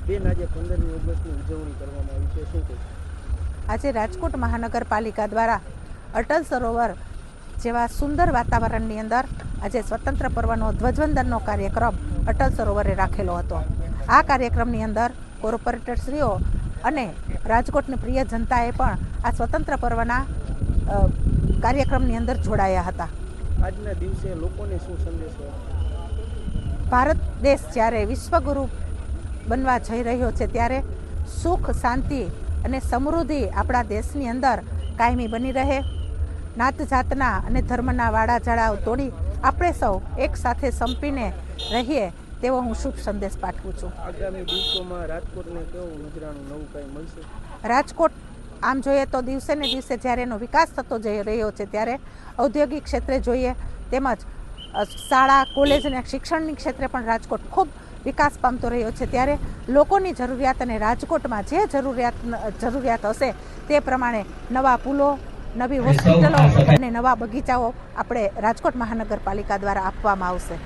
બેન, આજે 15મી ઓગસ્ટની ઉજવણી કરવામાં આવી છે, શું કહેશો? આજે રાજકોટ મહાનગરપાલિકા દ્વારા અટલ સરોવર જેવા સુંદર વાતાવરણની અંદર આજે સ્વતંત્ર પર્વનો ધ્વજવંદનનો કાર્યક્રમ અટલ સરોવરે રાખેલો હતો. આ કાર્યક્રમની અંદર કોર્પોરેટરશ્રીઓ અને રાજકોટની પ્રિય જનતાએ પણ આ સ્વતંત્ર પર્વના કાર્યક્રમની અંદર જોડાયા હતા. આજના દિવસે લોકોને શું સંદેશો? ભારત દેશ જ્યારે વિશ્વગુરુ બનવા જઈ રહ્યો છે ત્યારે સુખ, શાંતિ અને સમૃદ્ધિ આપણા દેશની અંદર કાયમી બની રહે. નાત જાતના અને ધર્મના વાડાઝાડાઓ તોડી આપણે સૌ એક સાથે સંપીને રહીએ તેવો હું શુભ સંદેશ પાઠવું છું. આગામી દિવસોમાં રાજકોટને કેવું નજરાણું નવું કંઈ મળશે? રાજકોટ આમ જોઈએ તો દિવસે ને દિવસે જ્યારે એનો વિકાસ થતો જઈ રહ્યો છે ત્યારે ઔદ્યોગિક ક્ષેત્રે જોઈએ તેમજ શાળા, કોલેજ અને શિક્ષણની ક્ષેત્રે પણ રાજકોટ ખૂબ વિકાસ પામતો રહ્યો છે. ત્યારે લોકોની જરૂરિયાત અને રાજકોટમાં જે જરૂરિયાત હશે તે પ્રમાણે નવા પુલો, નવી હોસ્પિટલો અને નવા બગીચાઓ આપણે રાજકોટ મહાનગરપાલિકા દ્વારા આપવામાં આવશે.